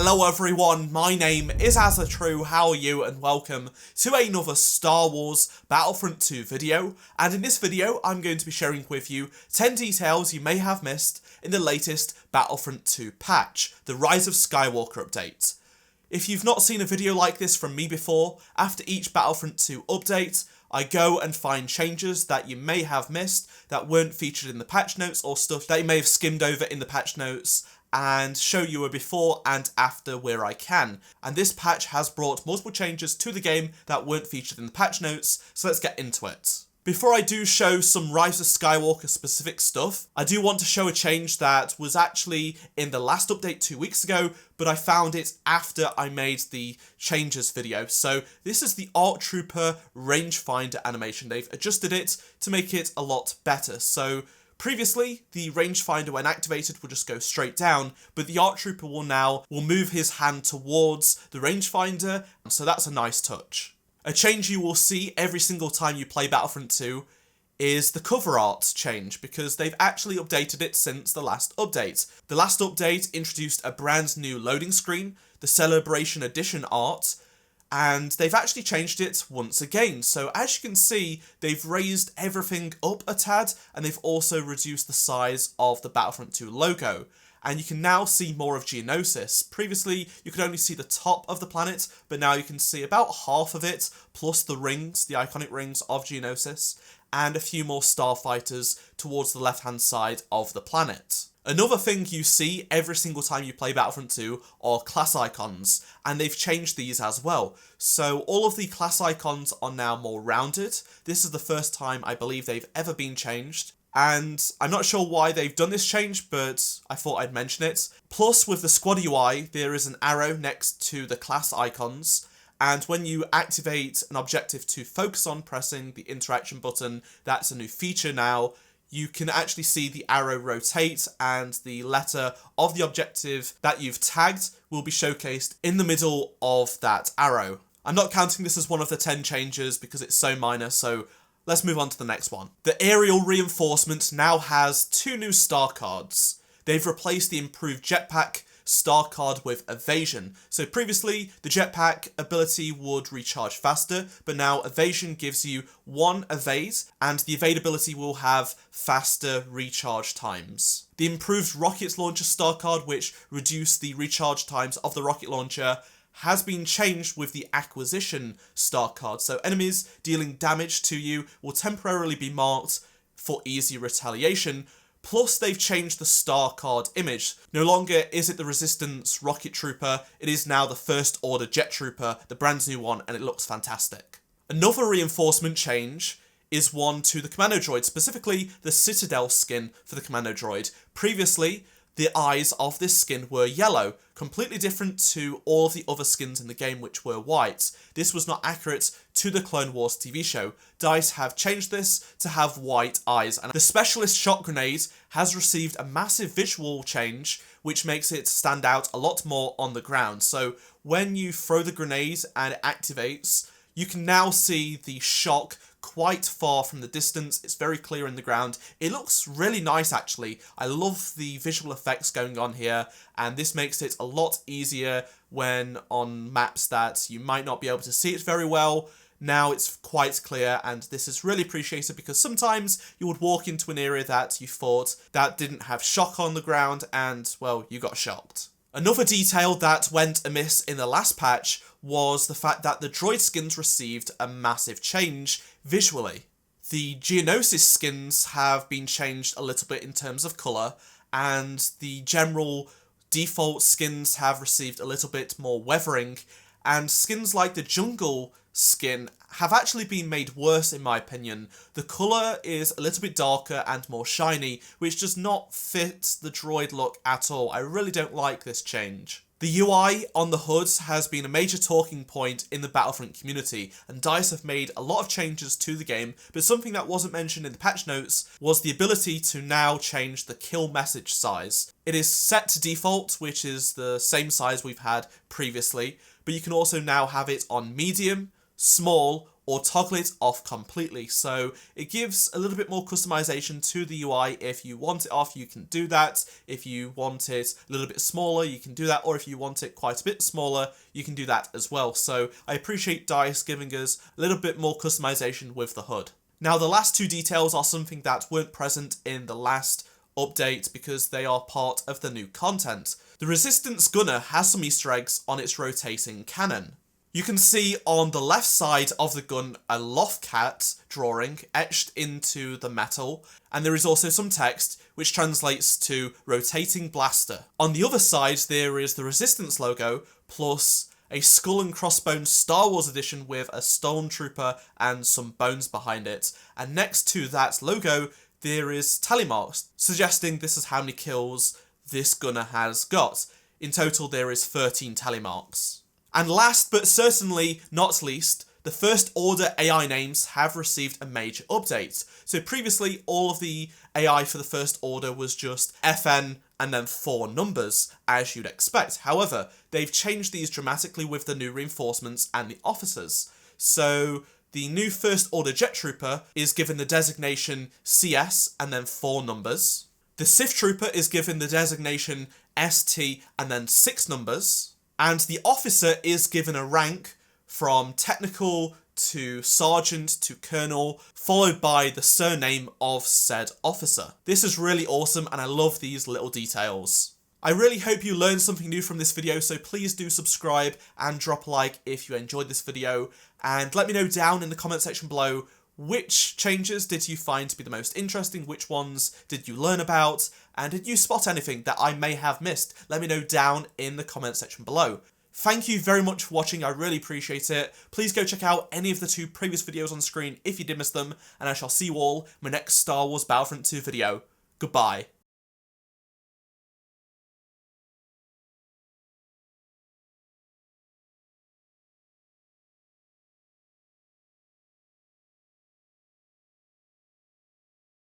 Hello everyone, my name is AZZATRU, how are you, and welcome to another Star Wars Battlefront 2 video. And in this video I'm going to be sharing with you 10 details you may have missed in the latest Battlefront 2 patch, the Rise of Skywalker update. If you've not seen a video like this from me before, after each Battlefront 2 update I go and find changes that you may have missed that weren't featured in the patch notes, or stuff that you may have skimmed over in the patch notes, and show you a before and after where I can. And this patch has brought multiple changes to the game that weren't featured in the patch notes, so let's get into it. Before I do show some Rise of Skywalker specific stuff, I do want to show a change that was actually in the last update 2 weeks ago, but I found it after I made the changes video. So this is the ARC Trooper rangefinder animation. They've adjusted it to make it a lot better. So previously, the rangefinder when activated would just go straight down, but the ARC Trooper will move his hand towards the rangefinder, so that's a nice touch. A change you will see every single time you play Battlefront 2 is the cover art change, because they've actually updated it since the last update. The last update introduced a brand new loading screen, the Celebration Edition art, and they've actually changed it once again. So as you can see, they've raised everything up a tad, and they've also reduced the size of the Battlefront 2 logo. And you can now see more of Geonosis. Previously, you could only see the top of the planet, but now you can see about half of it, plus the rings, the iconic rings of Geonosis, and a few more starfighters towards the left-hand side of the planet. Another thing you see every single time you play Battlefront 2 are class icons, and they've changed these as well. So all of the class icons are now more rounded. This is the first time I believe they've ever been changed, and I'm not sure why they've done this change, but I thought I'd mention it. Plus, with the squad UI, there is an arrow next to the class icons, and when you activate an objective to focus on pressing the interaction button, that's a new feature now, you can actually see the arrow rotate, and the letter of the objective that you've tagged will be showcased in the middle of that arrow. I'm not counting this as one of the 10 changes because it's so minor, so let's move on to the next one. The aerial reinforcement now has 2 new star cards. They've replaced the improved jetpack star card with evasion. So previously, the jetpack ability would recharge faster, but now evasion gives you 1 evade, and the evade ability will have faster recharge times. The improved rocket launcher star card, which reduced the recharge times of the rocket launcher, has been changed with the acquisition star card. So enemies dealing damage to you will temporarily be marked for easy retaliation. Plus, they've changed the star card image. No longer is it the Resistance Rocket Trooper, it is now the First Order Jet Trooper, the brand new one, and it looks fantastic. Another reinforcement change is one to the Commando Droid, specifically the Citadel skin for the Commando Droid. Previously, the eyes of this skin were yellow, completely different to all of the other skins in the game which were white. This was not accurate to the Clone Wars TV show. DICE have changed this to have white eyes, and the Specialist Shot Grenade has received a massive visual change which makes it stand out a lot more on the ground. So when you throw the grenade and it activates, you can now see the shock quite far from the distance. It's very clear in the ground. It looks really nice actually. I love the visual effects going on here, and this makes it a lot easier when on maps that you might not be able to see it very well. Now it's quite clear, and this is really appreciated because sometimes you would walk into an area that you thought that didn't have shock on the ground and, well, you got shocked. Another detail that went amiss in the last patch was the fact that the droid skins received a massive change visually. The Geonosis skins have been changed a little bit in terms of colour, and the general default skins have received a little bit more weathering, and skins like the Jungle skin have actually been made worse in my opinion. The colour is a little bit darker and more shiny, which does not fit the droid look at all. I really don't like this change. The UI on the hoods has been a major talking point in the Battlefront community, and DICE have made a lot of changes to the game, but something that wasn't mentioned in the patch notes was the ability to now change the kill message size. It is set to default, which is the same size we've had previously, but you can also now have it on medium, small, or toggle it off completely. So it gives a little bit more customization to the UI. If you want it off, you can do that. If you want it a little bit smaller, you can do that. Or if you want it quite a bit smaller, you can do that as well. So I appreciate DICE giving us a little bit more customization with the HUD. Now, the last two details are something that weren't present in the last update because they are part of the new content. The Resistance Gunner has some Easter eggs on its rotating cannon. You can see on the left side of the gun a Lothcat drawing etched into the metal, and there is also some text which translates to rotating blaster. On the other side there is the Resistance logo plus a skull and crossbones Star Wars edition with a stormtrooper and some bones behind it, and next to that logo there is tally marks suggesting this is how many kills this gunner has got. In total there is 13 tally marks. And last but certainly not least, the First Order AI names have received a major update. So previously all of the AI for the First Order was just FN and then 4 numbers, as you'd expect. However, they've changed these dramatically with the new reinforcements and the officers. So the new First Order Jet Trooper is given the designation CS and then 4 numbers. The Sith Trooper is given the designation ST and then 6 numbers. And the officer is given a rank from technical to sergeant to colonel, followed by the surname of said officer. This is really awesome and I love these little details. I really hope you learned something new from this video, so please do subscribe and drop a like if you enjoyed this video, and let me know down in the comment section below which changes did you find to be the most interesting, which ones did you learn about, and did you spot anything that I may have missed? Let me know down in the comment section below. Thank you very much for watching, I really appreciate it. Please go check out any of the 2 previous videos on screen if you did miss them, and I shall see you all in my next Star Wars Battlefront 2 video. Goodbye.